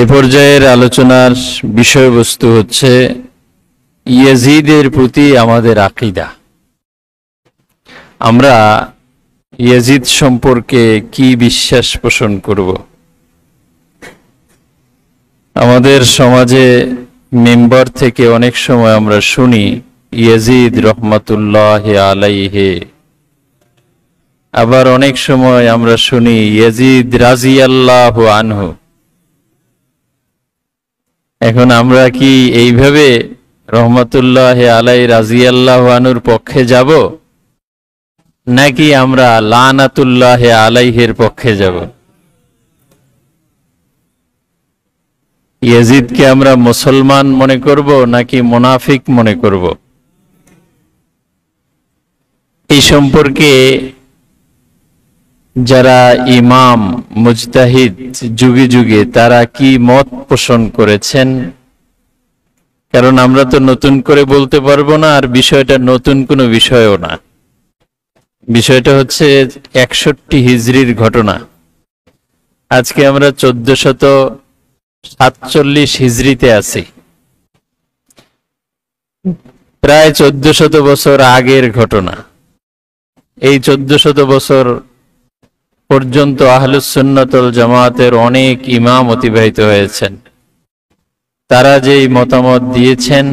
এ পর্যায়ের আলোচনার বিষয়বস্তু হচ্ছে ইয়াজিদের প্রতি আমাদের আকীদা। আমরা ইয়াজিদ সম্পর্কে কি বিশ্বাস পোষণ করব? আমাদের সমাজে মেম্বার থেকে অনেক সময় আমরা শুনি ইয়াজিদ রহমাতুল্লাহ আলাইহি, আবার অনেক সময় আমরা শুনি ইয়াজিদ রাজিয়াল্লাহু আনহু। এখন আমরা কি এইভাবে রহমাতুল্লাহ আলাই রাজিয়াল্লাহু আনহুর পক্ষে যাব, নাকি আমরা লানাতুল্লাহ আলাইহির পক্ষে যাব? ইয়াজিদকে আমরা মুসলমান মনে করব নাকি মুনাফিক মনে করব? এই সম্পর্কে যারা ইমাম মুজতাহিদ যুগে যুগে তারা কি মত পোষণ করেছেন, কারণ আমরা তো নতুন করে বলতে পারবো না, আর বিষয়টা নতুন কোনো বিষয়ও না। বিষয়টা হচ্ছে 61 হিজরির ঘটনা। আজকে আমরা 1447 হিজরিতে আছি। প্রায় 1400 বছর আগের ঘটনা। এই 1400 বছর পর্যন্ত আহলুস সুন্নাত ওয়াল জামাতের অনেক ইমাম অতিবাহিত হয়েছেন। তারা যেই মতামত দিয়েছেন,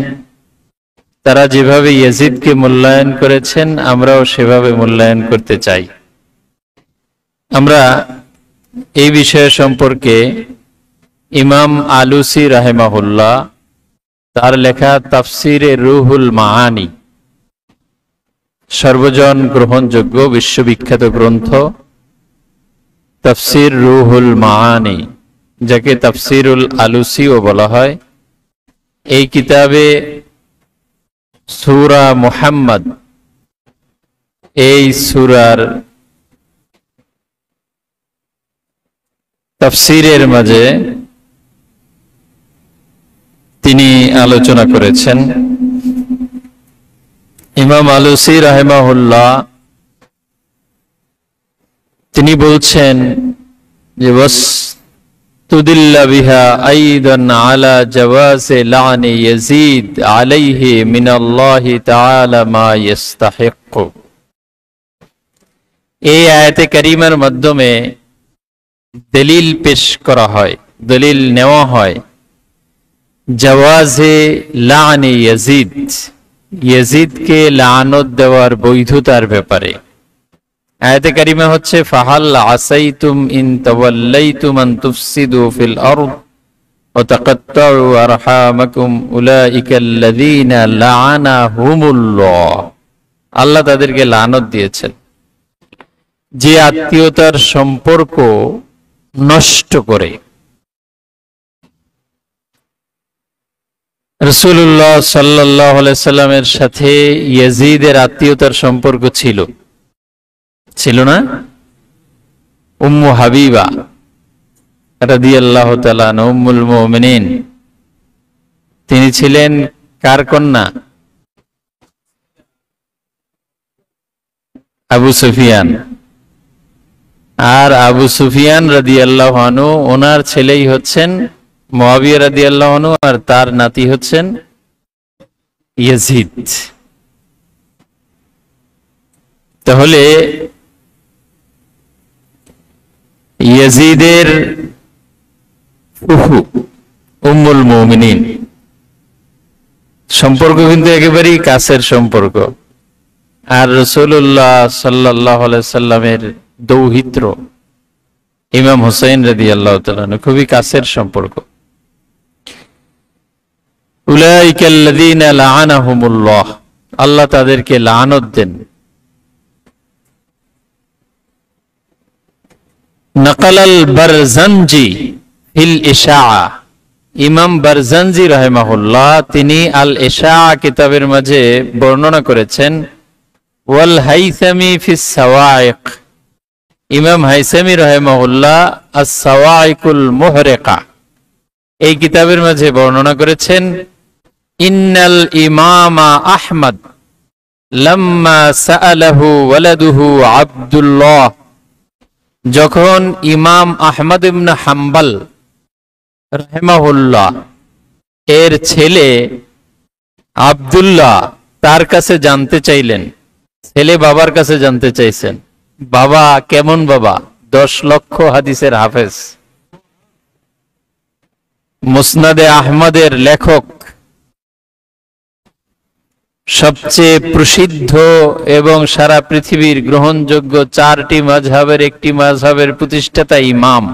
তারা যেভাবে ইয়াজিদকে মূল্যায়ন করেছেন, আমরাও সেভাবে মূল্যায়ন করতে চাই। আমরা এই বিষয় সম্পর্কে ইমাম আলুসি রাহিমাহুল্লাহ তার লেখা তাফসিরে রুহুল মাআনি, সর্বজন গ্রহণযোগ্য বিশ্ববিখ্যাত গ্রন্থ তাফসির রুহুল মাআনি, যাকে তাফসিরুল আলুসিও বলা হয়। এই কিতাবে সূরা মুহাম্মদ, এই সূরার তাফসিরের মাঝে তিনি আলোচনা করেছেন। ইমাম আলুসি রাহিমাহুল্লাহ তিনি বলছেন যে ওয়াস্তুদিল্লা বিহা আইদান আলা জাওয়াজি লানি ইয়াজিদ আলাইহি মিনাল্লাহি তাআলা মা ইস্তাহিক্কু। এই আয়াতে কারিমার মাধ্যমে দলিল পেশ করা হয়, দলিল নেওয়া হয় জাওয়াজে লানি ইয়াজিদ, ইয়াজিদকে লানত দেওয়ার বৈধতার ব্যাপারে। আয়াতে কারিমা হচ্ছে ফাহাল আসাইতুম ইন তাওয়াল্লাইতুম আন তুফসিদু ফিল আরদ ওয়া তাকাত্তাউ আরহামাকুম উলাইকাল্লাযীনা লাআনাহুমুল্লাহ। আল্লাহ তাদেরকে লানত দিয়েছেন যে আত্মীয়তার সম্পর্ক নষ্ট করে। রাসূলুল্লাহ সাল্লাল্লাহু আলাইহি সাল্লামের সাথে ইয়াজিদের আত্মীয়তার সম্পর্ক ছিল না? উম্মু হাবিবা রাদিয়াল্লাহু তাআলা আনহা, উম্মুল মুমিনিন, তিনি ছিলেন কার কন্যা? আবু সুফিয়ান। আর আবু সুফিয়ান রাদিয়াল্লাহু আনহু, ওনার ছেলেই হচ্ছেন মুআবিয়া রাদিয়াল্লাহু আনহু, আর তার নাতি হচ্ছেন ইয়াজিদ। তাহলে ইয়াজিদের ফুফু উম্মুল মুমিনিন সম্পর্ক কিন্তু একেবারেই কাছের সম্পর্ক। আর রাসূলুল্লাহ সাল্লাল্লাহু আলাইহি সাল্লামের দৌহিত্র ইমাম হুসাইন রাদিয়াল্লাহু তাআলা খুবই কাছের সম্পর্ক। উলাইকাল্লাযীনা লাআনাহুমুল্লাহ, আল্লাহ তাদেরকে লানত দেন। নকলাল বারজানজি ফিল ইশাআ, ইমাম বারজানজি রাহিমাহুল্লাহ তিনি আল ইশাআ কিতাবের মাঝে বর্ণনা করেছেন। ওয়াল হাইসামি ফিস সাওয়াইক, ইমাম হাইসামি রাহিমাহুল্লাহ আস-সাওয়াইকুল মুহরিকা এই কিতাবের মাঝে বর্ণনা করেছেন, ইন্নাল ইমামা আহমদ লাম্মা সাআলাহু ওয়ালাদুহু আব্দুল্লাহ, যখন ইমাম আহমদ ইবনে হাম্বল রাহিমাহুল্লাহ এর ছেলে আব্দুল্লাহ তার কাছে জানতে চাইলেন, ছেলে বাবার কাছে জানতে চাইছেন, বাবা কেমন বাবা? 10 লক্ষ হাদিসের হাফেজ, মুসনাদে আহমদের লেখক, সবচেয়ে প্রসিদ্ধ এবং সারা পৃথিবীর গ্রহণযোগ্য 4টি মাযহাবের একটি মাযহাবের প্রতিষ্ঠাতা ইমাম,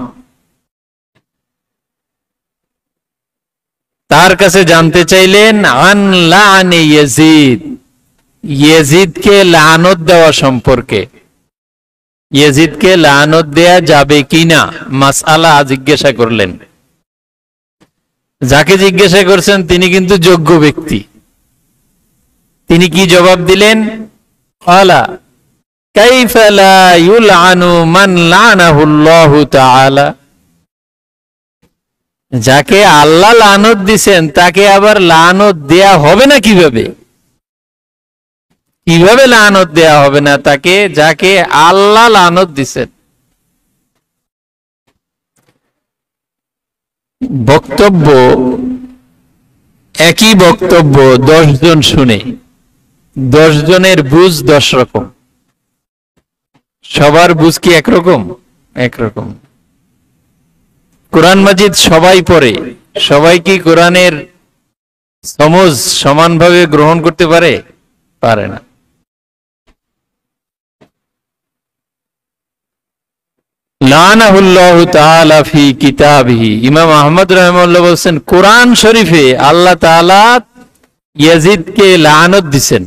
তার কাছে জানতে চাইলেন আন লাআনি ইয়াজিদ, ইয়াজিদকে লানত দেওয়া সম্পর্কে, ইয়াজিদকে লানত দেয়া যাবে কিনা মাসআলা জিজ্ঞাসা করলেন। যাকে জিজ্ঞাসা করছেন তিনি কিন্তু যোগ্য ব্যক্তি। তিনি কি জবাব দিলেন? ক্বালা কাইফা লা ইউলআনু মান লানাহুল্লাহু তাআলা, যাকে আল্লাহ লানত দিবেন তাকে আবার লানত দেয়া হবে না কিভাবে? কিভাবে লানত দেয়া হবে না তাকে, যাকে আল্লাহ লানত দিবেন? বক্তব্য, একই বক্তব্য 10 জন শুনে 10 জনের বুঝ 10 রকম। সবার বুঝ কি একরকম? একরকম। কোরআন মাজিদ সবাই পড়ে, সবাই কি কোরআনের সমঝ সমানভাবে গ্রহণ করতে পারে? পারে না। লানাহুল্লাহু তাআলা ফি কিতাবিহি, ইমাম আহমদ রাহিমাহুল্লাহ বলেন কোরআন শরীফে আল্লাহ তাআলা ইয়াজিদকে লানত দিবেন।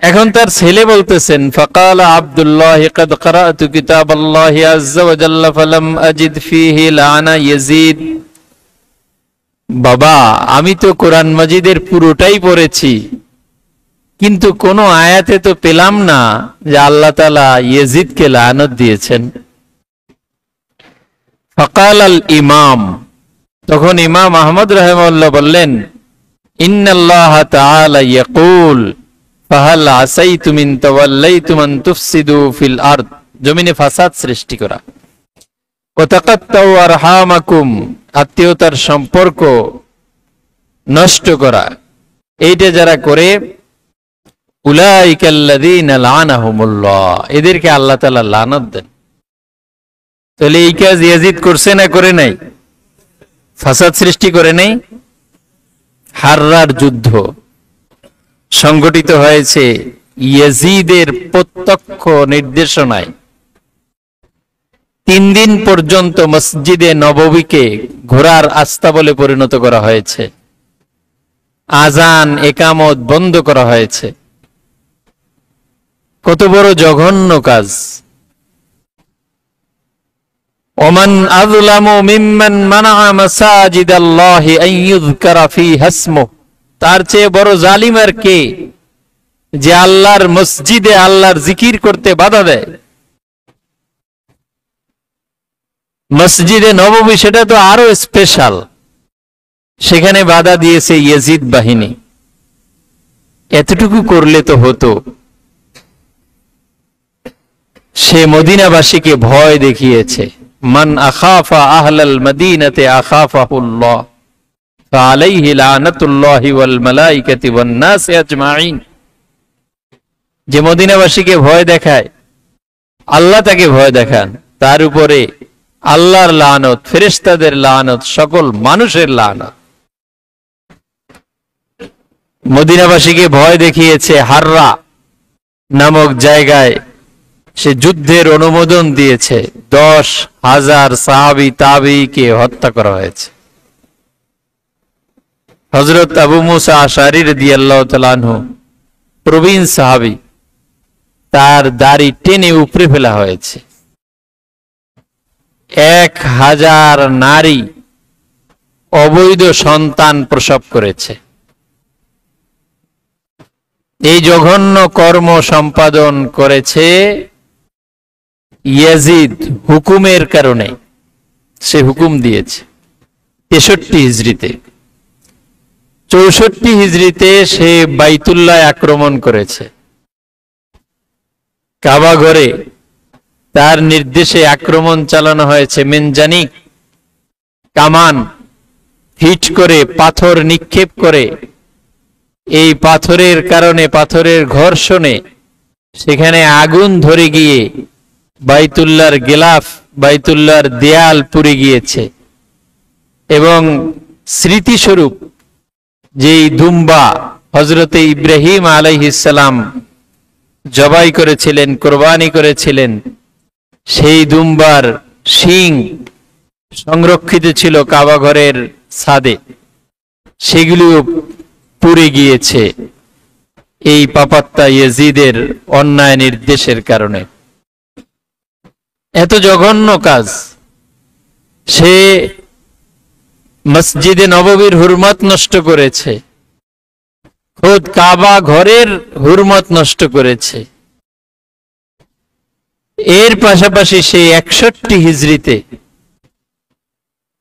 এখন তার ছেলে বলতেছেন ফাকালা আব্দুল্লাহ ক্বাদ ক্বরাতু কিতাবাল্লাহি আযজা ওয়া জাল্লা ফালাম আজিদ ফীহি লানা ইয়াজিদ, বাবা আমি তো কোরআন মাজিদের পুরোটাই পড়েছি কিন্তু কোন আয়াতে তো পেলাম না যে আল্লাহ তাআলা ইয়াজিদকে লানত দিয়েছেন। ফাকাল আল ইমাম, তখন ইমাম আহমদ রাহিমাহুল্লাহ বললেন ইন্নাল্লাহ তাআলা ইয়াকুল ফাহাল আসাইতুম ইন তাওয়াল্লাইতুম আন তুফসিদু ফিল আরদ, জমিনে ফাসাদ সৃষ্টি করা, ওয়া তাকাত্তাউ আরহামাকুম, আত্মীয়তার সম্পর্ক নষ্ট করা, এইটা যারা করে উলাইকাল্লাযীনা লানাহুমুল্লাহ, এদেরকে আল্লাহ তাআলা লানত দেন। তাহলে এই কাজ ইয়াজিদ করছে না করে নাই? ফাসাদ সৃষ্টি করে নাই। হাররার যুদ্ধ সংগঠিত হয়েছে ইয়াজিদের প্রত্যক্ষ নির্দেশনায়। 3 দিন পর্যন্ত মসজিদে নববীকে ঘোড়ার আস্তাবলে পরিণত করা হয়েছে, আজান একামত বন্ধ করা হয়েছে। কত বড় জঘন্য কাজ! ওমান আযলামু মিম্মান মানাআ মাসাজিদাল্লাহি আন ইউযকারা ফীহা ইসমুহু, তার চেয়ে বড় জালিম আর কে যে আল্লাহর মসজিদে আল্লাহর জিকির করতে বাধা দেয়। মসজিদে নববী সেটা তো আরো স্পেশাল, সেখানে বাধা দিয়েছে ইয়াজিদ বাহিনী। এতটুকু করলে তো হতো। সে মদিনাবাসীকে ভয় দেখিয়েছে, মান আখাফা আহলাল মদিনাতে আখাফাহুল্লাহ ফাআলাইহি লানাতুল্লাহি ওয়াল মালাইকাতি ওয়ান নাসি আজমাইন, যে মদিনাবাসীকে ভয় দেখায় আল্লাহ তাকে ভয় দেখান, তার উপরে আল্লাহর লানত, ফেরেশতাদের লানত, সকল মানুষের লানত। মদিনাবাসীকে ভয় দেখিয়েছে হাররা নামক জায়গায়, সে যুদ্ধের অনুমোদন দিয়েছে, 10,000 সাহাবী তাবেঈকে হত্যা করা হয়েছে। হযরত আবু মুসা আশআরী রাদিয়াল্লাহু তাআলা আনহু, প্রবীণ সাহাবী, তার দাড়ি টেনে উপড়ে ফেলা হয়েছে। 1000 নারী অবৈধ সন্তান প্রসব করেছে। এই জঘন্য কর্ম সম্পাদন করেছে ইয়াজিদ হুকুমের কারণে। সে হুকুম দিয়েছে 63 হিজরিতে। 64 হিজরিতে সে বাইতুল্লাহ আক্রমণ করেছে। কাবা ঘরে তার নির্দেশে আক্রমণ চালানো হয়েছে। মেনজানিক কামান হিট করে পাথর নিক্ষেপ করে, এই পাথরের কারণে, পাথরের ঘর্ষণে সেখানে আগুন ধরে গিয়ে বাইতুল্লাহর গিলাফ, বাইতুল্লাহর দেয়াল পুড়ে গিয়েছে। এবং স্মৃতিস্বরূপ যেই দুম্বা হযরতে ইব্রাহিম আলাইহিস সালাম জবাই করেছিলেন, কোরবানি করেছিলেন, সেই দুম্বার শিং সংরক্ষিত ছিল কাবা ঘরের ছাদে, সেগুলিও পুড়ে গিয়েছে এই পাপাত্তা ইয়াজিদের অন্যায় নির্দেশের কারণে। এত জঘন্য কাজ। সে মসজিদে নববীর হুরমত নষ্ট করেছে, খোদ কাবা ঘরের হুরমত নষ্ট করেছে। এর পাশাপাশি সেই 61 হিজরিতে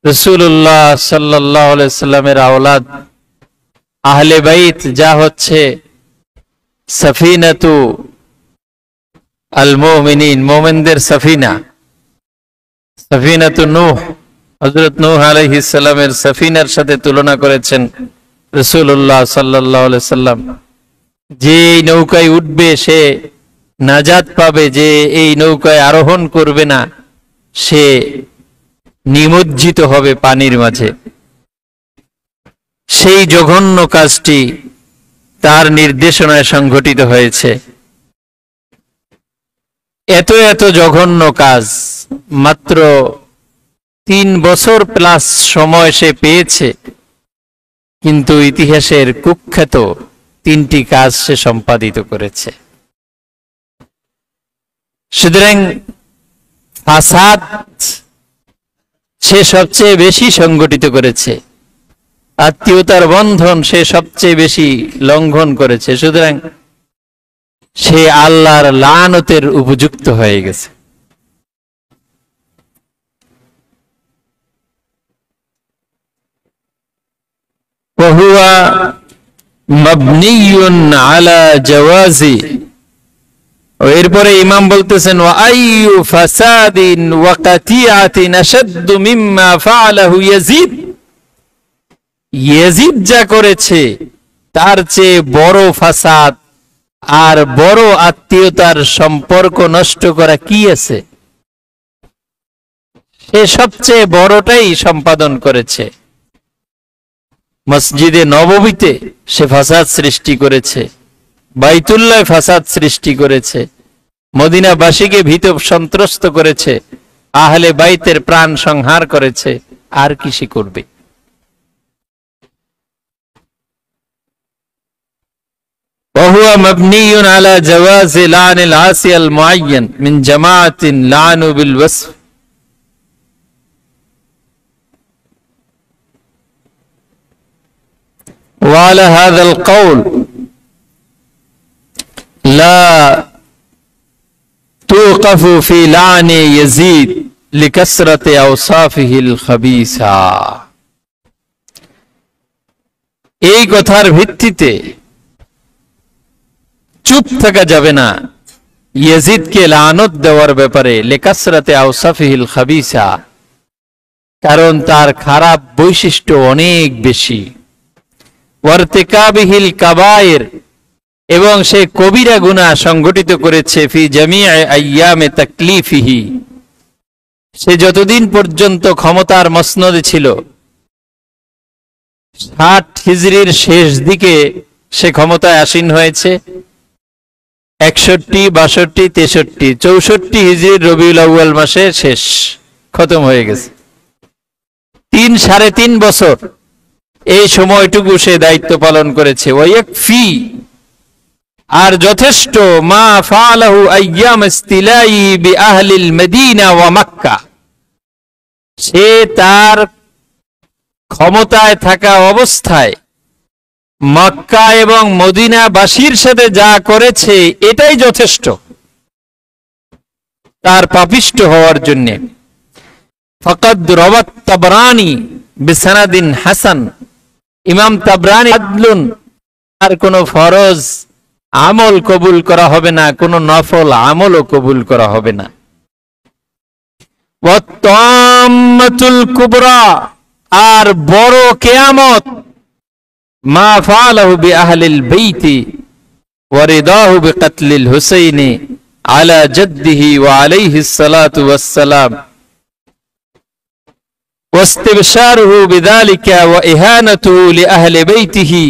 রাসূলুল্লাহ সাল্লাল্লাহু আলাইহি সাল্লামের আওলাদ আহলে বাইত, যা হচ্ছে সাফিনাতু আল মুমিনিন, মুমিনদের সাফিনা, সাফিনাতু নূহ, হযরত নূহ আলাইহিস সালামের সাফিনার সাথে তুলনা করেছেন রাসূলুল্লাহ সাল্লাল্লাহু আলাইহি সাল্লাম। যে নৌকায় উঠবে সে নাজাত পাবে, যে এই নৌকায় আরোহণ করবে না সে নিমজ্জিত হবে পানির মাঝে। সেই জঘন্য কাজটি তার নির্দেশনায় সংঘটিত হয়েছে। এত এত জঘন্য কাজ মাত্র 3 বছর প্লাস সময় সে পেয়েছে, কিন্তু ইতিহাসের কুখ্যাত 3টি কাজ সে সম্পাদিত করেছে। সুতরাং ফাসাদ সে সবচেয়ে বেশি সংগঠিত করেছে, আত্মীয়তার বন্ধন সে সবচেয়ে বেশি লঙ্ঘন করেছে। সুতরাং সে আল্লাহর লানতের উপযুক্ত হয়ে গেছে। وهو مبني على جواز, এরপরে ইমাম বলতেছেন ওয়াইয়ু ফাসাদিন ওয়া কাতিআতিন আশাদ্দু মিম্মা ফাআলাহু ইয়াজিদ, ইয়াজিদ যা করেছে তার চেয়ে বড় ফাসাদ আর বড় আত্মীয়তার সম্পর্ক নষ্ট করা কি আছে? সে সবচেয়ে বড়টাই সম্পাদন করেছে। মসজিদে নববীতে সে ফাসাদ সৃষ্টি করেছে, বাইতুল্লাহ ফাসাদ সৃষ্টি করেছে, মদিনাবাসীকে ভীত সন্ত্রস্ত করেছে, আহলে বাইতের প্রাণ সংহার করেছে। আর কি সে করবে? وهو مبني على جواز لعن العاصي المعين من جماعة لعنوا بالوصف. وعلى هذا القول لا توقف في لعن يزيد لكثرة أوصافه الخبيثة. এই কথার ভিত্তিতে চুপ থাকা যাবে না ইয়াজিদকে লানত দেওয়ার ব্যাপারে, লিকাসরাতে আওসাফিহিল খাবিসা, কারণ তার খারাপ বৈশিষ্ট্য অনেক বেশি। ওয়ারতিকাবিহিল কাবায়ের, এবং সে কবিরা গুনাহ সংগঠিত করেছে। ফি জামিআ আইয়ামে তাকলিফিহি, সে যতদিন পর্যন্ত ক্ষমতার মসনদে ছিল, 60 হিজরির শেষ দিকে সে ক্ষমতায় আসীন হয়েছে। 61, 62, 63, 64 হিজরির রবিউল আউয়াল মাসে শেষ, খতম হয়ে গেছে। 3-3.5 বছর এই সময়টুকু সে দায়িত্ব পালন করেছে। ওয়ায়াকফি, আর যথেষ্ট, মা ফাআলাহু আইয়াম ইস্তিলাই বিআহলিল মদিনা ওয়া মক্কা, সে তার ক্ষমতায় থাকা অবস্থায় মক্কা এবং মদিনাবাসীর সাথে যা করেছে এটাই যথেষ্ট তার পাপিষ্ঠ হওয়ার জন্য। ফাকাদ রাওয়াত তাবরানি বিসানাদিন হাসান, ইমাম তাবরানি আদলুন, আর কোন ফরজ আমল কবুল করা হবে না, কোন নফল আমলও কবুল করা হবে না। ওয়াত তাম্মাতুল কুবরা, আর বড় কিয়ামত মা ফাআলাহু বিআহলিল বাইতি ওয়া রিদাহু বিকতলিল হুসাইনি আলা জাদ্দিহি ওয়া আলাইহিস সালাতু ওয়াস সালাম ওয়াস্তিবশারুহু বিযালিকা ওয়া ইহানাতুহু লিআহলি বাইতিহি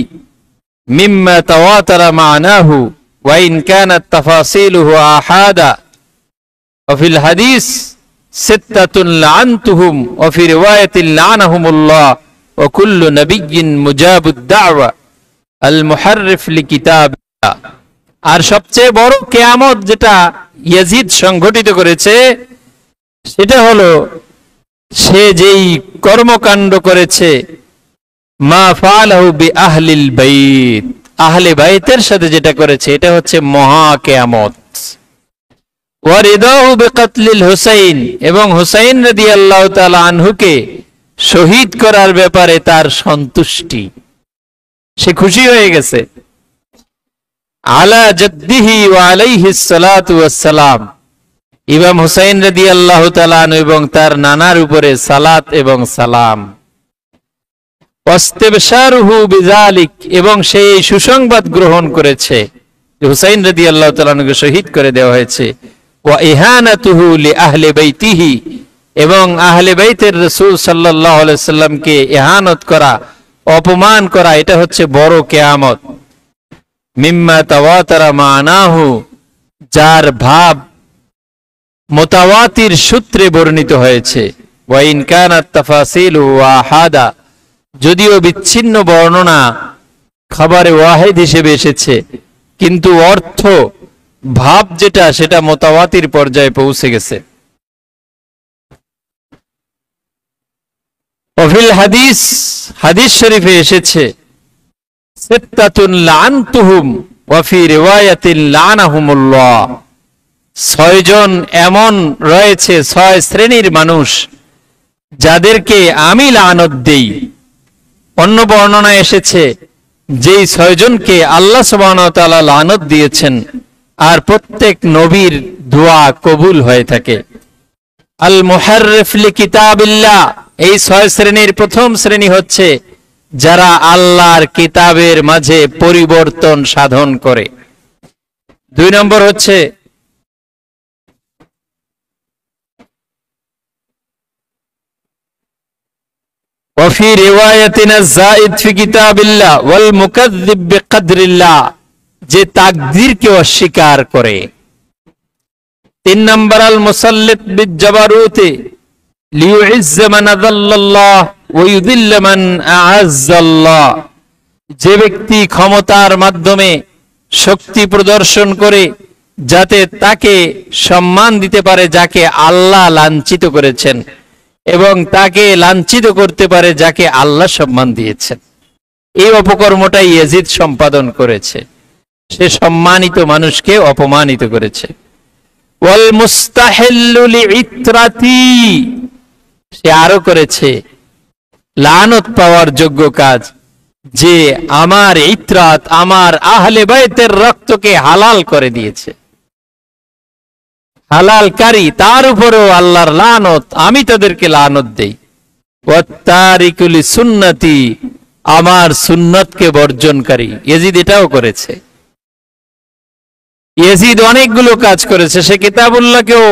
মিম্মা তাওয়াতারা মা'নাহু ওয়া ইন কানাত তাফাসিলুহু আহাদা ওয়া ফিল হাদিস সিত্তাতুন লা'নতুহুম ওয়া ফি রিওয়ায়াতিন লা'নাহুমুল্লাহ ওয়া কুল্লু নাবিয়্যিন মুজাবুদ দা'ওয়া আল মুহাররিফ লিকিতাবিল্লাহ। আর সবচেয়ে বড় কিয়ামত যেটা ইয়াজিদ সংঘটিত করেছে সেটা হলো সে যেই কর্মকাণ্ড করেছে মা ফাআলাহু বিআহলিল বাইত, আহলে বাইতের সাথে যেটা করেছে এটা হচ্ছে মহা কিয়ামত। ওয়া রিদাহু বিকতলিল হুসাইন, এবং হুসাইন রাদিয়াল্লাহু তাআলা আনহুকে শহীদ করার ব্যাপারে তার সন্তুষ্টি, সে খুশি হয়ে গেছে। আলা জাদ্দিহি ওয়া আলাইহিস সালাতু ওয়াস সালাম, ইমাম হুসাইন রাদিয়াল্লাহু তাআলা আনহু এবং তার নানার উপরে সালাত এবং সালাম। ওয়াস্তিবশারুহু বিযালিক, এবং সেই সুসংবাদ গ্রহণ করেছে যে হুসাইন রাদিয়াল্লাহু তাআলা আনহুকে শহীদ করে দেওয়া হয়েছে। ওয়া ইহানাতুহু লিআহলি বাইতিহি, এবং আহলে বাইতের রাসূল সাল্লাল্লাহু আলাইহি সাল্লামকে ইহানত করা, অপমান করা, এটা হচ্ছে বড় কিয়ামত। মিম্মা তাওয়াতারা মা'নাহু, যার ভাব মুতাওয়াতির সূত্রে বর্ণিত হয়েছে। ওয়া ইন কানাত তাফাসিলু আহাদা, যদিও বিচ্ছিন্ন বর্ণনা খবরে ওয়াহিদ হিসেবে এসেছে, কিন্তু অর্থ ভাব যেটা সেটা মুতাওয়াতির পর্যায়ে পৌঁছে গেছে। ওয়াফিল হাদিস, হাদিস শরীফে এসেছে সিত্তাতুন লা'নতুহুম ওয়া ফি রিওয়ায়াতিন লা'নাহুমুল্লাহ, 6 জন এমন রয়েছে, 6 শ্রেণীর মানুষ যাদেরকে আমি লানত দেই। অন্য বর্ণনায় এসেছে যেই 6 জনকে আল্লাহ সুবহানাহু ওয়া তাআলা লানত দিয়েছেন, আর প্রত্যেক নবীর দোয়া কবুল হয়ে থাকে। আল মুহাররিফ লিকিতাবিল্লাহ, এই 6 শ্রেণীর প্রথম শ্রেণী হচ্ছে যারা আল্লাহর কিতাবের মাঝে পরিবর্তন সাধন করে। 2 নম্বর হচ্ছে ওয়াফি রিওয়ায়াতিনা যায়েদ ফি কিতাবিল্লাহ ওয়াল মুকাযযিব বিকদরিল্লাহ, যে তাকদীরকে অস্বীকার করে। 3 নম্বর আল মুসাল্লিত বিজাবারুতি লিইউইজ্জ মান আযাল্লাল্লাহ ওয়া ইউযিল্ল মান আ'আজ্জাল্লাহ, যে ব্যক্তি ক্ষমতার মাধ্যমে শক্তি প্রদর্শন করে যাতে তাকে সম্মান দিতে পারে যাকে আল্লাহ লাঞ্ছিত করেছেন, এবং তাকে লাঞ্ছিত করতে পারে যাকে আল্লাহ সম্মান দিয়েছেন। এই অপকর্মটাই ইয়াজিদ সম্পাদন করেছে, সে সম্মানিত মানুষকে অপমানিত করেছে। ওয়াল মুস্তাহিল্লু লিইত্রাতি, সে আরো করেছে লানত পাওয়ার যোগ্য কাজ, যে আমার ইত্রাত, আমার আহলে বাইতের রক্তকে হালাল করে দিয়েছে, হালালকারী, তার উপরেও আল্লাহর লানত, আমি তাদেরকে লানত দেই। ওয়াত্তারিকু লিসুন্নতি, আমার সুন্নতকে বর্জনকারী। ইয়াজিদ এটাও করেছে। ইয়াজিদ অনেকগুলো কাজ করেছে, সে কিতাবুল্লাহকেও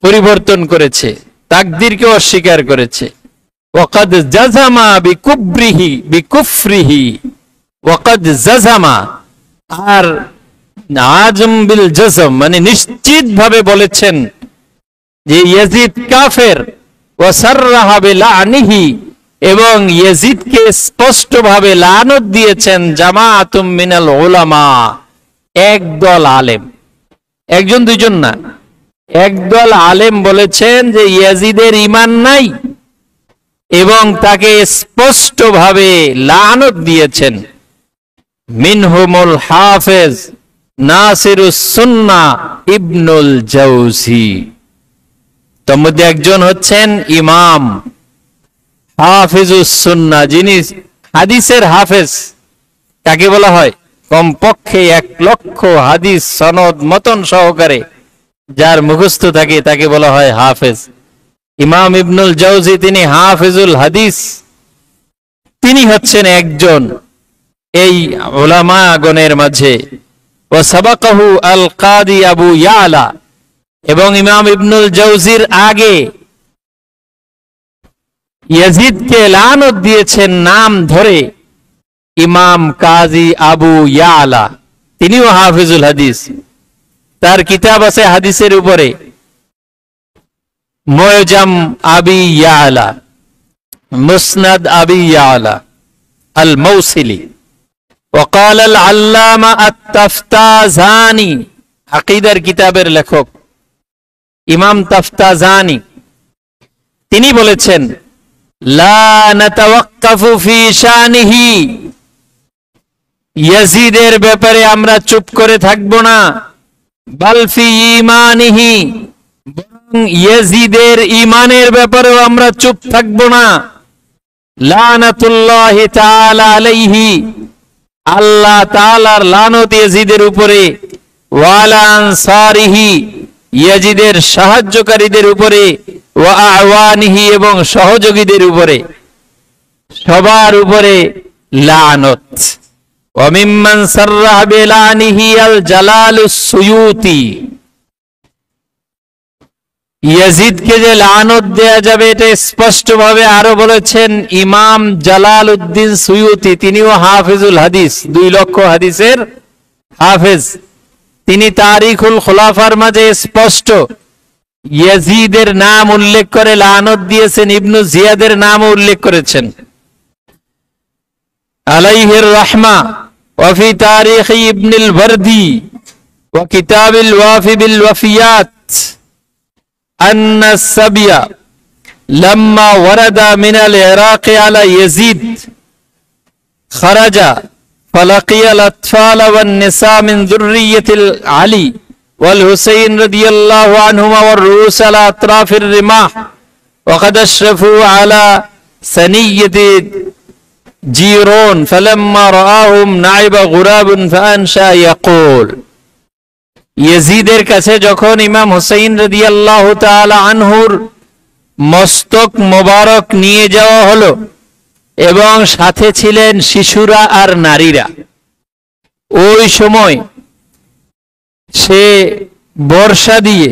পরিবর্তন করেছে, তাকদীরকে অস্বীকার করেছে। ওয়াকাদ জাযামা বিকুফরিহি ওয়াকাদ জাযামা, আর আজম বিল জাযম মানে নিশ্চিত ভাবে বলেছেন যে ইয়াজিদ কাফের। ওয়া সাররাহা বিলানিহি, এবং ইয়াজিদকে স্পষ্ট ভাবে লানত দিয়েছেন জামাআতুম মিনাল উলামা, একদল আলেম, একজন দুইজন না, একদল আলেম বলেছেন যে ইয়াজিদের ঈমান নাই, এবং তাকে স্পষ্ট ভাবে লানত দিয়েছেন। মিনহুমুল হাফেজ নাসিরুস সুন্নাহ ইবনুল জাওজি, তার মধ্যে একজন হচ্ছেন ইমাম হাফিজুস সুন্নাহ, যিনি হাদিসের হাফেজ। কাকে বলা হয়? কমপক্ষে 1 লক্ষ হাদিস সনদ মতন সহকারে যার মুখস্থ থাকে তাকে বলা হয় হাফেজ। ইমাম ইবনুল জাওজি তিনি হাফিজুল হাদিস, তিনি হচ্ছেন একজন এই উলামাগণের মাঝে। ওয়া সাবাকাহু আল কাদি আবু ইয়ালা, এবং ইমাম ইবনুল জাওজির আগে ইয়াজিদকে লানত দিয়েছেন নাম ধরে ইমাম কাজী আবু ইয়ালা, তিনিও হাফিজুল হাদিস। তার কিতাব আছে হাদিসের উপরে, মুজাম আবি ইয়ালা, মুসনাদ আবি ইয়ালা আল মৌসিলি। وقال العلامة التفتازاني, আকিদার কিতাবের লেখক ইমাম তাফতাজানি, তিনি বলেছেন লা নাতাওয়াক্কাফু ফি শানিহি, ইয়াজিদের ব্যাপারে আমরা চুপ করে থাকব না, বাল ফি ঈমানিহি, বরং ইয়াজিদের ঈমানের ব্যাপারেও আমরা চুপ থাকব না। লানাতুল্লাহি তাআলা আলাইহি, আল্লাহ তাআলার লানত ইয়াজিদের উপরে, ওয়ালা আনসারিহি, ইয়াজিদের সাহায্যকারীদের উপরে, ওয়া আওয়ানিহি, এবং সহযোগীদের উপরে, সবার উপরে লানত। ওয়া মিম্মান সাররাহা বিলানিহি আল জালালুস সুয়ুতি, ইয়াজিদকে যে লানত দেয়া যাবে এটা স্পষ্টভাবে আরো বলেছেন ইমাম জালাল উদ্দিন সুয়ুতি, তিনিও হাফিজুল হাদিস, 2 লক্ষ হাদিসের হাফেজ। তিনি তারিখুল খুলাফার মাঝে স্পষ্ট ইয়াজিদের নাম উল্লেখ করে লানত দিয়েছেন, ইবনু জিয়াদের নামও উল্লেখ করেছেন আলাইহির রাহমা। ওয়া ফি তারিখ ইবনুল ওয়ারদি ওয়া কিতাবিল ওয়াফি বিল ওয়াফিয়াত أن السبي لما ورد من العراق على يزيد خرج فلقي الأطفال والنساء من ذرية علي والحسين رضي الله عنهما والرؤوس على أطراف الرماح وقد أشرفوا على ثنية جيرون فلما رآهم نعب غراب فأنشأ يقول, ইয়াজিদের কাছে যখন ইমাম হুসাইন রাদিয়াল্লাহু তাআলা আনহুর মস্তক মোবারক নিয়ে যাওয়া হলো এবং সাথে ছিলেন শিশুরা আর নারীরা, ওই সময় সে বর্ষা দিয়ে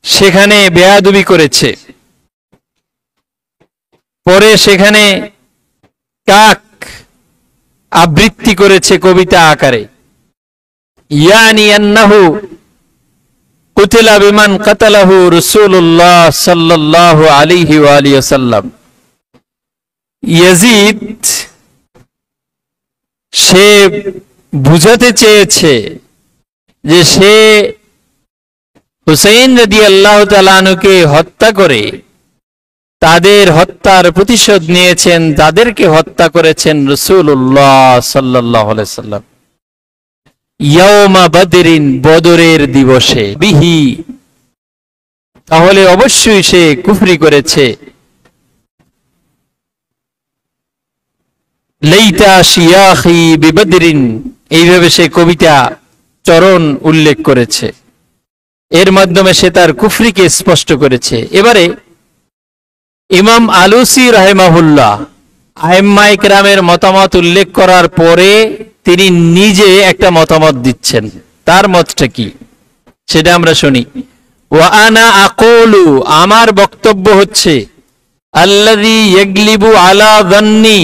সেখানে বেয়াদবি করেছে। পরে সেখানে কাক আবৃত্তি করেছে কবিতা আকারে, ইয়ানি আন্নাহু কুতিলা বিমান কাতালাহু রাসূলুল্লাহ সাল্লাল্লাহু আলাইহি ওয়া আলিহি ওয়াসাল্লাম। ইয়াজিদ সে বুঝাতে চেয়েছে যে সে হুসাইন রাদিয়াল্লাহু তাআলা আনহুকে হত্যা করে তাদের হত্যার প্রতিশোধ নিয়েছেন, তাদেরকে হত্যা করেছেন রাসূলুল্লাহ সাল্লাল্লাহু আলাইহি ওয়াসাল্লাম ইয়াউমা বদরিন, বদরের দিবসে, বিহি, তাহলে অবশ্যই সে কুফরি করেছে। লাইতা শিয়াখি বিবদরিন, এইভাবে সে কবিতা চরণ উল্লেখ করেছে, এর মাধ্যমে সে তার কুফরিকে স্পষ্ট করেছে। এবারে ইমাম আলুসি রাহিমাহুল্লাহ আইম্মায়ে কেরামের মতামত উল্লেখ করার পরে তিনি নিজে একটা মতামত দিচ্ছেন, তার মতটা কি সেটা আমরা শুনি। ওয়া আনা আকুলু, আমার বক্তব্য হচ্ছে, আল্লাযী ইয়াগলিবু আলা যান্নি,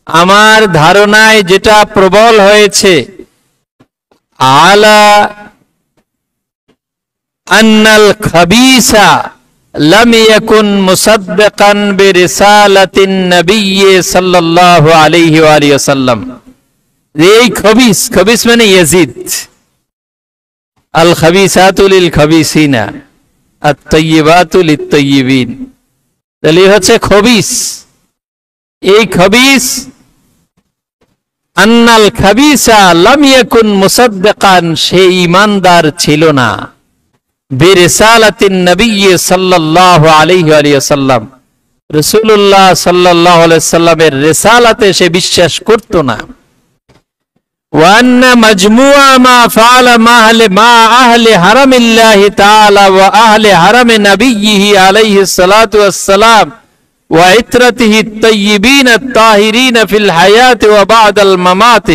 আমার ধারণায় যেটা প্রবল হয়েছে, আলা আন্নাল খাবিসা লাম ইয়াকুন মুসাদ্দাকান বিরিসালাতিন নবিয়্যি সাল্লাল্লাহু আলাইহি ওয়া আলিহি ওয়াসাল্লাম। এই খবিস, খবিস মানে ইয়াজিদ, আল খাবিসাতু লিল খাবিসিনা আত তাইয়্যিবাতু লিত তাইয়্যিবিন, তাহলে হচ্ছে খবিস। এই খবিস আন্নাল খাবিসা লাম ইয়াকুন মুসাদ্দাকান, সে ঈমানদার ছিল না, বিরিসালাতিন নবিয়্যি সাল্লাল্লাহু আলাইহি ওয়া সাল্লাম, রাসূলুল্লাহ সাল্লাল্লাহু আলাইহি সাল্লামের রিসালাতে সে বিশ্বাস করত না। وأن مجموع ما فعل مع أهل حرم الله تعالى وأهل حرم نبيه عليه الصلاة والسلام وعترته الطيبين الطاهرين في الحياة وبعد الممات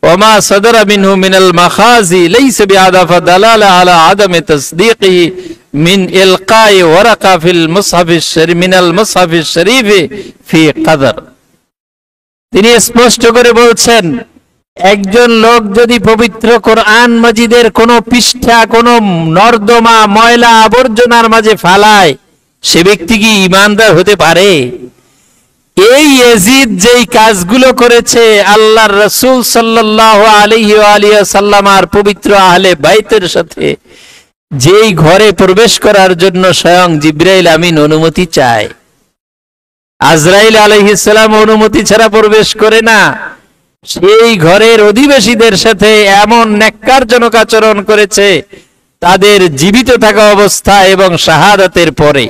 وما صدر منه من المخازي ليس بهذا دلالة على عدم تصديقه من إلقاء ورقة في المصحف الشريف من المصحف الشريف في قدر. তিনি স্পষ্ট করে বলছেন, একজন লোক যদি পবিত্র কোরআন মাজিদের কোন পৃষ্ঠা কোন নর্দমা ময়লা আবর্জনার মাঝে ফালায়, সে ব্যক্তি কি ঈমানদার হতে পারে? এই ইয়াজিদ যেই কাজগুলো করেছে আল্লাহর রাসূল সাল্লাল্লাহু আলাইহি ওয়া আলিহি ওয়াসাল্লাম আর পবিত্র আহলে বাইতের সাথে, যেই ঘরে প্রবেশ করার জন্য স্বয়ং জিবরাইল আমিন অনুমতি চায়, আজরাইল আলাইহিস সালাম অনুমতি ছাড়া প্রবেশ করে না, সেই ঘরের অধিবাসীদের সাথে এমন নেক্কারজনক আচরণ করেছে তাদের জীবিত থাকা অবস্থা এবং শাহাদাতের পরে।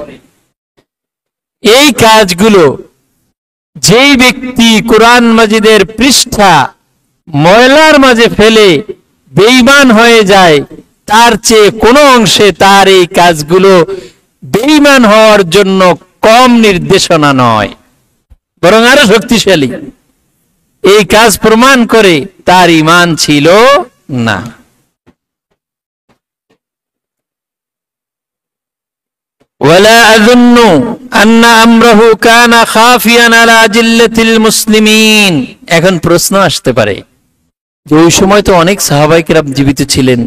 এই কাজগুলো যেই ব্যক্তি কোরআন মাজিদের পৃষ্ঠা ময়লার মাঝে ফেলে বেঈমান হয়ে যায়, তার চেয়ে কোনো অংশে তার এই কাজগুলো বেঈমান হওয়ার জন্য কম নির্দেশনা নয়, বরং আরো শক্তিশালী। এই কাজ প্রমাণ করে তার ঈমান ছিল না। ওয়ালা আযুন্নু আন্না আমরাহু কানা খাফিয়ান আলা জিল্লাতিল মুসলিমিন। এখন প্রশ্ন আসতে পারে যে ওই সময় তো অনেক সাহাবায়ে কেরাম জীবিত ছিলেন,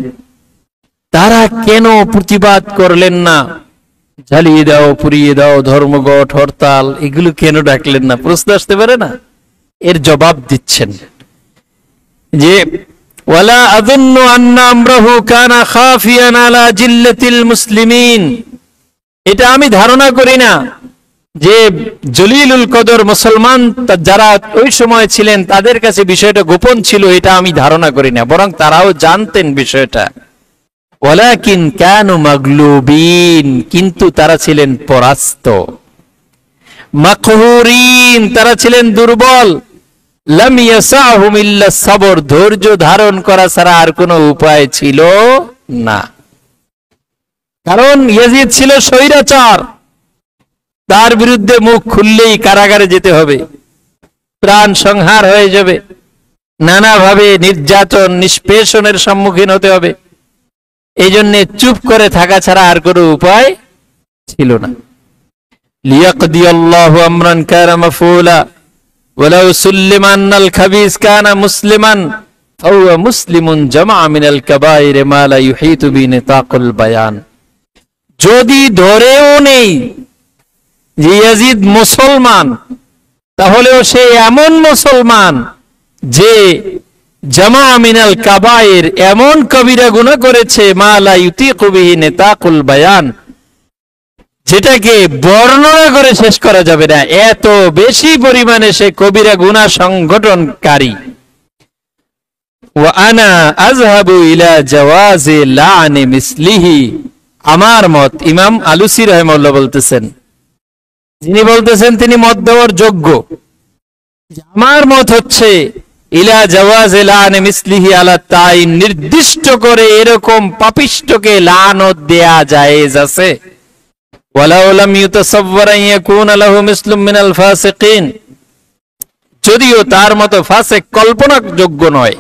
তারা কেন প্রতিবাদ করলেন না? জ্বালিয়ে দাও, পুড়িয়ে দাও, ধর্মঘট, হরতাল, এগুলো কেন ডাকলেন না? প্রশ্ন আসতে পারে না? এর জবাব দিচ্ছেন যে ওয়ালা আযুন্নু আন্না আমরাহু কানা খাফিয়ান আলা জিল্লাতিল মুসলিমিন। এটা আমি ধারণা করি না যে জলিলুল কদর মুসলমান যারা ওই সময় ছিলেন তাদের কাছে বিষয়টা গোপন ছিল, এটা আমি ধারণা করি না, বরং তারাও জানতেন বিষয়টা। ওয়ালাকিন কানু মাগলুবিন, কিন্তু তারা ছিলেন পরাস্ত। মাকহুরিন, তারা ছিলেন দুর্বল। লাম ইয়াসাহুম ইল্লা সবর, ধৈর্য ধারণ করা ছাড়া আর কোনো উপায় ছিল না। কারণ ইয়াজিদ ছিল স্বৈরাচার, তার বিরুদ্ধে মুখ খুললেই কারাগারে যেতে হবে, প্রাণ সংহার হয়ে যাবে, নানাভাবে নির্যাতন নিষ্পেষণের সম্মুখীন হতে হবে। এই জন্য চুপ করে থাকা ছাড়া আর কোনো উপায় ছিল না। লিয়াকদিয়াল্লাহু আমরান কানা মাফউলা ওয়ালাউ সুল্লিমা আন্নাল খাবিস কানা মুসলিমান ফাহুয়া মুসলিমুন জামা মিনাল কাবাইর মা লা ইউহিতু বিনিতাকুল বায়ান। যদি ধরেও নেই যে ইয়াজিদ মুসলমান, তাহলেও সে এমন মুসলমান যে জামা মিনাল কাবায়ের, এমন কবিরা গুনাহ করেছে মা লা ইউতিকু বিহি নিতাকুল বায়ান, যেটাকে বর্ণনা করে শেষ করা যাবে না, এত বেশি পরিমাণে সে কবিরা গুনাহ সংগঠনকারী। ওয়া আনা আযহাবু ইলা জাওয়াজি লা'নি মিসলিহি, আমার মত, ইমাম আলুসি রাহিমাহুল্লাহ বলতেছেন, যিনি বলতেছেন তিনি মত দেওয়ার যোগ্য, আমার মত হচ্ছে ইলা জাওয়াজি লা'নি মিসলিহি আলা তাইন, নির্দিষ্ট করে এরকম পাপিষ্ঠকে লানত দেয়া জায়েজ আছে। ওয়ালাউ লাম ইউতাসাওয়ার আন ইয়াকুনা লাহু মিসলুম মিনাল ফাসিকিন, যদিও তার মতো ফাসিক কল্পনাযোগ্য নয়,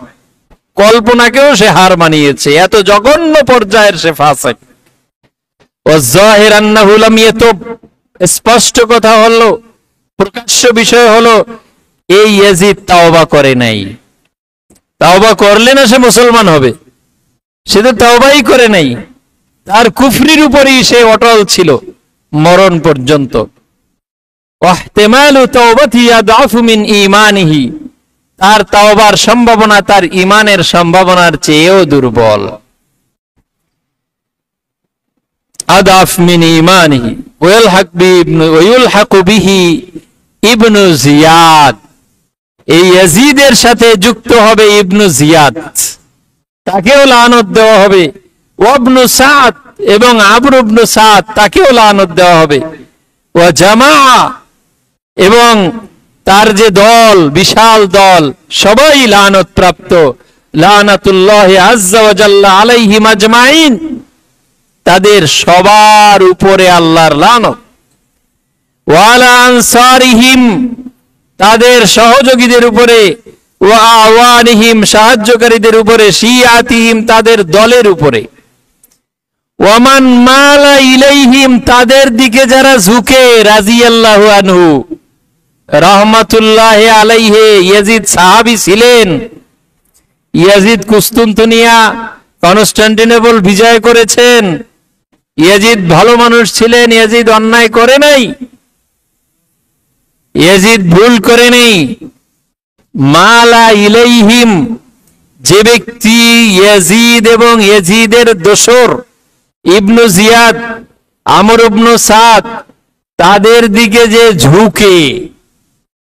কল্পনাকেও সে হার মানিয়েছে, এত জঘন্য পর্যায়ের সে ফাসিক। ওয়াযাহির আন্নাহু লাম ইয়াতুব, স্পষ্ট কথা হলো, প্রকাশ্য বিষয় হলো, এই ইয়াজিদ তাওবা করে নাই। তাওবা করলে না সে মুসলমান হবে, সে তো তাওবাই করে নাই, তার কুফরির উপরই সে অটল ছিল মরণ পর্যন্ত। ওয়াহতিমালু তাওবাতি ইয়াদআফু মিন ঈমানিহি, তার তাওবার সম্ভাবনা তার ঈমানের সম্ভাবনার চেয়েও দুর্বল। আদাফ মিন ঈমানিহি ওয়ায়ুলহাকু বিহি ইবনু জিয়াদ, এই ইয়াজিদের সাথে যুক্ত হবে ইবনু জিয়াদ, তাকেও লানত দেওয়া হবে। ওয়াবনু সাদ, এবং আমর ইবনু সাদ, তাকেও লানত দেওয়া হবে। ওয়া জামাআ, এবং তার যে দল, বিশাল দল, সবাই লানত প্রাপ্ত। লানাতুল্লাহি আযজা ওয়া জাল্লা আলাইহিম আজমাইন, তাদের সবার উপরে আল্লাহর লানত। ওয়া আলা আনসারিহিম, তাদের সহযোগীদের উপরে, ওয়া আওয়ানিহিম, সাহায্যকারীদের উপরে, শিয়াতিহিম, তাদের দলের উপরে, ওয়ামান মালা ইলাইহিম, তাদের দিকে যারা ঝুঁকে, রাদিয়াল্লাহু আনহু রাহমাতুল্লাহি আলাইহি। ইয়াজিদ সাহাবী ছিলেন, ইয়াজিদ কুস্তুনতুনিয়া কনস্টান্টিনোপল বিজয় করেছেন, ইয়াজিদ ভালো মানুষ ছিলেন, ইয়াজিদ অন্যায় করে নাই, ইয়াজিদ ভুল করে নেই। মালা ইলাইহিম, যে ব্যক্তি ইয়াজিদ এবং ইয়াজিদের দোসর ইবনু জিয়াদ, আমর ইবনু সাদ, তাদের দিকে যে ঝুঁকে,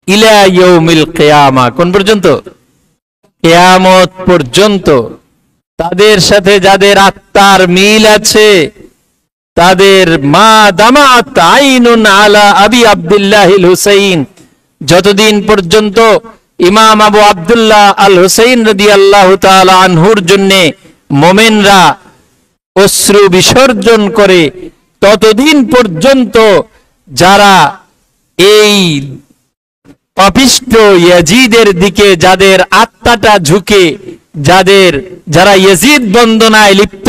ইলা ইয়াউমিল কিয়ামা, কোন পর্যন্ত? কিয়ামত পর্যন্ত। তাদের সাথে যাদের আত্মার মিল আছে, তাদের মা দামাত আইনুন আলা আবি আব্দুল্লাহিল হুসাইন, যতদিন পর্যন্ত ইমাম আবু আব্দুল্লাহ আল হুসাইন রাদিয়াল্লাহু তাআলা আনহুর জন্য মুমিনরা অশ্রু বিসর্জন করে, ততদিন পর্যন্ত যারা এই পাপিষ্ঠ ইয়াজিদের দিকে যাদের আত্মাটা ঝুঁকে, যারা ইয়াজিদ বন্দনায় লিপ্ত,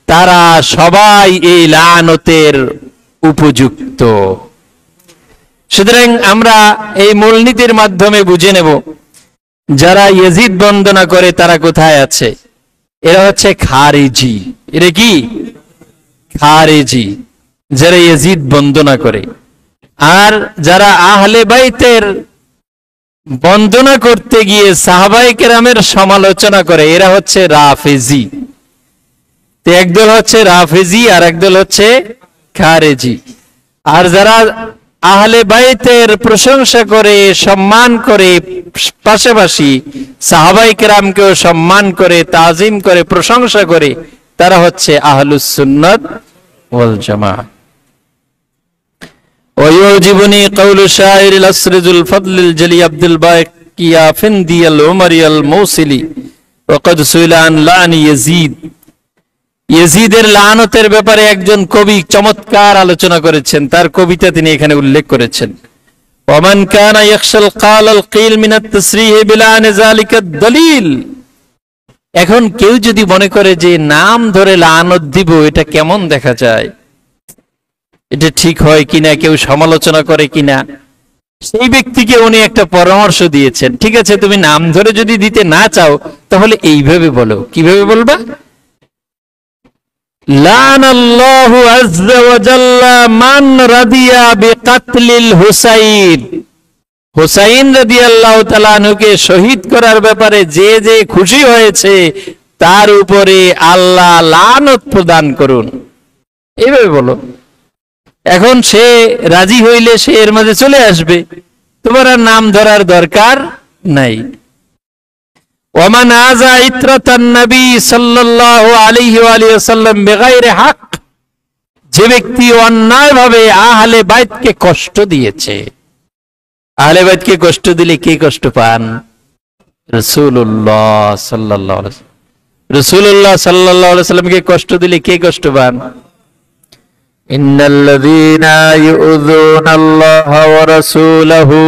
তারা সবাই এই লানতের উপযুক্ত। সুতরাং আমরা এই মূলনীতির মাধ্যমে বুঝে নেব, যারা ইয়াজিদ বন্দনা করে তারা কোথায় আছে। এরা হচ্ছে খারিজি। এরা কি? খারিজি, যারা ইয়াজিদ বন্দনা করে। আর যারা আহলে বাইতের বন্দনা করতে গিয়ে সাহাবায়ে কেরামের সমালোচনা করে, এরা হচ্ছে রাফেজি। একদল হচ্ছে রাফেজি আর একদল হচ্ছে খারেজি। আর যারা আহলে বাইতের প্রশংসা করে, সম্মান করে, পাশাপাশি সাহাবায়ে কেরামকেও সম্মান করে, তাজিম করে, প্রশংসা করে, তারা হচ্ছে আহলুস সুন্নাত ওয়াল জামাআহ। ويعجبني قول شاعر الأسرج الفضل الجلي عبد الباقي أفندي العمري الموصلي وقد سئل عن لعن يزيد। ইয়াজিদের লানতের ব্যাপারে একজন কবি চমৎকার আলোচনা করেছেন, তার কবিতা তিনি এখানে উল্লেখ করেছেন। ওমান কানা ইয়াখশাল কালাল কিল মিনাত তাসরিহ বিলান যালিকা দলিল। এখন কেউ যদি মনে করে যে নাম ধরে লানত দিব, এটা কেমন দেখা যায়, এটা ঠিক হয় কিনা, কেউ সমালোচনা করে কিনা, সেই ব্যক্তিকে উনি একটা পরামর্শ দিয়েছেন। ঠিক আছে, তুমি নাম ধরে যদি দিতে না চাও, তাহলে এইভাবে বলো। কিভাবে বলবা? লানাল্লাহু আযজা ওয়া জাল্লা মান রাদিয়া বিকাতলিল হুসাইন। হুসাইন রাদিয়াল্লাহু তাআলা আনহুকে শহীদ করার ব্যাপারে যে যে খুশি হয়েছে, তার উপরে আল্লাহ লানত প্রদান করুন। এইভাবে বলো। এখন সে রাজি হইলে সে এর মাঝে চলে আসবে, তোমার আর নাম ধরার দরকার নাই। ওমান আযা ইতরাতান নবী সাল্লাল্লাহু আলাইহি ওয়া আলিহি ওয়াসাল্লাম বিগাইরি হক। যে ব্যক্তি অন্যায়ভাবে আহলে বাইতকে কষ্ট দিয়েছে, আহলে বাইতকে কষ্ট দিলে কে কষ্ট পান? রাসূলুল্লাহ সাল্লাল্লাহু আলাইহি ওয়াসাল্লাম। রাসূলুল্লাহ সাল্লাল্লাহু আলাইহি ওয়াসাল্লামকে কষ্ট দিলে কে কষ্ট পান? ইন্নাল্লাযীনা ইউযুনাল্লাহা ওয়া রাসূলাহু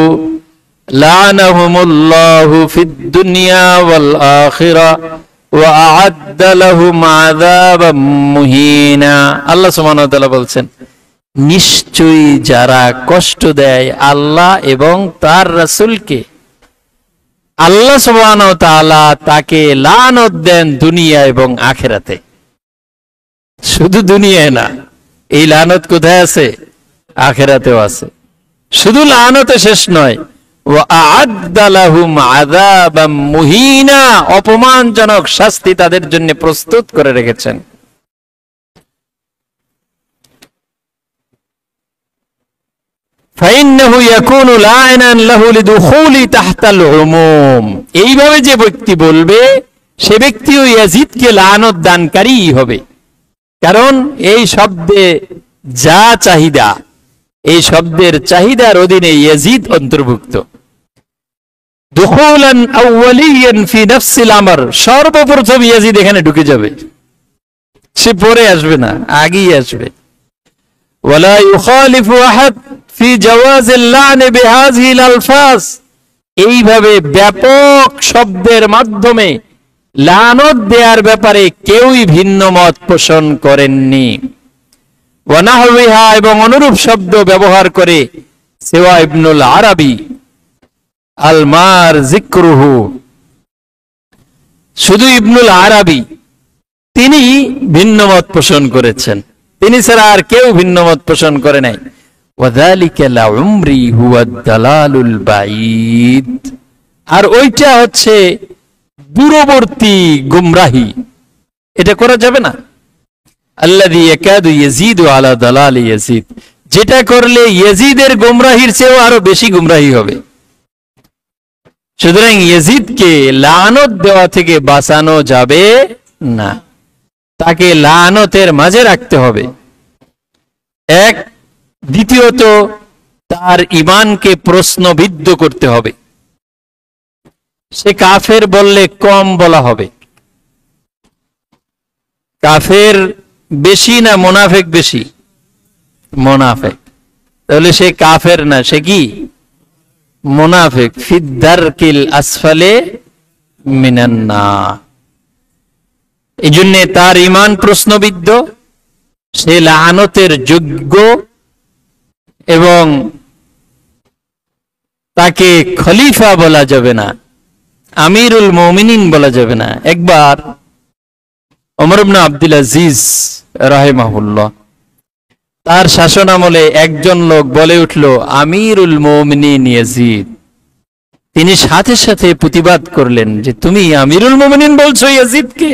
লা'নাহুমুল্লাহু ফিদ দুনিয়া ওয়াল আখিরা ওয়া আ'আদ্দা লাহুম আযাবাম মুহিনা। আল্লাহ সুবহানাহু ওয়া তাআলা বলছেন, নিশ্চয়ই যারা কষ্ট দেয় আল্লাহ এবং তার রাসূলকে, আল্লাহ সুবহানাহু ওয়া তাআলা তাকে লানত দেন দুনিয়া এবং আখিরাতে। শুধু দুনিয়ায় না, এই লানত কোথায় আছে? আখিরাতেও আছে। শুধু লানতে শেষ নয়, ওয়া আ'আদ্দা লাহুম আযাবাম মুহিনা, অপমানজনক শাস্তি তাদের জন্য প্রস্তুত করে রেখেছেন। ফাইন্নাহু ইয়াকুনু লা'নান লাহু লিদুখুলি তাহতাল উমুম। এইভাবে যে ব্যক্তি বলবে, সে ব্যক্তিও ইয়াজিদকে লানত দানকারী হবে। কারণ এই শব্দে যা চাহিদা, এই শব্দের চাহিদার অধীনে ইয়াজিদ অন্তর্ভুক্ত। দুখুলান আউয়ালিয়ান ফি নাফসিল আমর, সর্বপ্রথম ইয়াজিদ এখানে ঢুকে যাবে, সে পরে আসবে না, আগেই আসবে। ওয়ালা ইউখালিফু আহাদ ফি জাওয়াজিল লা'ন বিহাযিহিল আলফাজ, এইভাবে ব্যাপক শব্দের মাধ্যমে লানত দেওয়ার ব্যাপারে কেউই ভিন্ন মত পোষণ করেননি। ওয়া নাহওয়িহা, এবং অনুরূপ শব্দ ব্যবহার করে সিওয়া ইবনুল আরাবী আল মার যিকরুহু, শুধু ইবনুল আরাবী তিনি ভিন্ন মত পোষণ করেছেন, তিনি ছাড়া আর কেউ ভিন্ন মত পোষণ করে নাই। ওয়াযালিকা লাউমরি হুয়া দালালুল বাঈদ, আর ওইটা হচ্ছে দূরবর্তী গুমরাহি, এটা করা যাবে না। আল্লাযী ইয়াকাদু ইয়াজিদু আলা দালালি ইয়াজিদ, যেটা করলে ইয়াজিদের গুমরাহির চেয়েও আরো বেশি গুমরাহি হবে। সুতরাং ইয়াজিদকে লানত দেওয়া থেকে বাঁচানো যাবে না, তাকে লানতের মাঝে রাখতে হবে। এক, দ্বিতীয়ত তার ঈমানকে প্রশ্নবিদ্ধ করতে হবে। সে কাফের বললে কম বলা হবে। কাফের বেশি না মুনাফিক বেশি? মুনাফিক। তাহলে সে কাফের না, সে কি? মুনাফিক। ফিদ্দারকিল আসফালে মিনান নার। এই জন্য তার ঈমান প্রশ্নবিদ্ধ, সে লাআনতের যোগ্য, এবং তাকে খলিফা বলা যাবে না, আমিরুল মুমিনিন বলা যাবে না। একবার ওমর ইবনে আব্দুল আজিজ রাহিমাহুল্লাহ, তার শাসন আমলে একজন লোক বলে উঠল, আমিরুল মুমিনিন ইয়াজিদ। তিনি সাথে সাথে প্রতিবাদ করলেন যে তুমি আমিরুল মুমিনিন বলছো ইয়াজিদকে?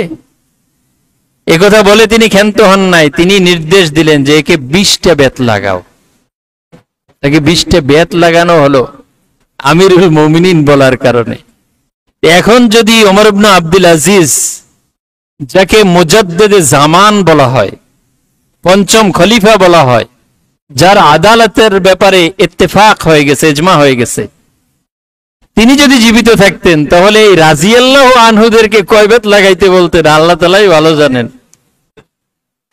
একথা বলে তিনি ক্ষান্ত হন নাই, তিনি নির্দেশ দিলেন যে একে 20টা বেত লাগাও। তাকে 20টা বেত লাগানো হলো আমিরুল মুমিনিন বলার কারণে। এখন যদি ওমর ইবনে আব্দুল আজিজ, যাকে মুজাদ্দিদে জামান বলা হয়, পঞ্চম খলিফা বলা হয়, যার আদালতের ব্যাপারে ইত্তেফাক হয়ে গেছে, ইজমা হয়ে গেছে, তিনি যদি জীবিত থাকতেন তাহলে এই রাজিয়াল্লাহু আনহুদেরকে কয় বেত লাগাইতে বলতেন আল্লাহ তাআলাই ভালো জানেন।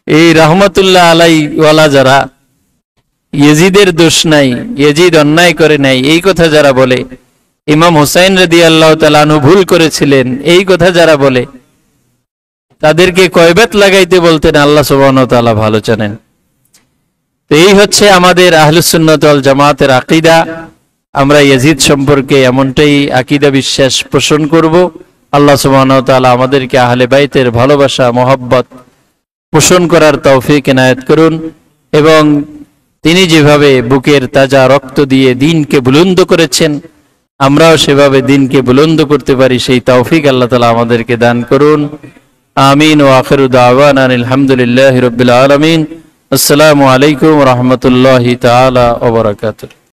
এই রাহমাতুল্লাহ আলাই ওয়ালা যারা, ইয়াজিদের দোষ নাই, ইয়াজিদ অন্যায় করে নাই, এই কথা যারা বলে, ইমাম হুসাইন রাদিয়াল্লাহু তাআলা আনহু ভুল করেছিলেন, এই কথা যারা বলে, তাদেরকে কয় বেত লাগাইতে বলতেন আল্লাহ সুবহানাহু ওয়া তাআলা ভালো জানেন। তো এই হচ্ছে আমাদের আহলুস সুন্নাত ওয়াল জামাতের আকীদা। আমরা ইয়াজিদ সম্পর্কে এমনটাই আকীদা বিশ্বাস পোষণ করব। আল্লাহ সুবহানাহু ওয়া তাআলা আমাদেরকে আহলে বাইতের ভালোবাসা মহব্বত পোষণ করার তৌফিক এনায়েত করুন, এবং তিনি যেভাবে বুকের তাজা রক্ত দিয়ে দ্বীনকে বুলন্দ করেছেন, আমরাও সেভাবে দ্বীনকে বুলন্দ করতে পারি, সেই তৌফিক আল্লাহ তাআলা আমাদেরকে দান করুন। আমিন। ওয়া আখিরু দাওয়ানা আলহামদুলিল্লাহি রাব্বিল আলামিন। আসসালামু আলাইকুম ওয়া রাহমাতুল্লাহি তাআলা ওয়া বারাকাতুহু।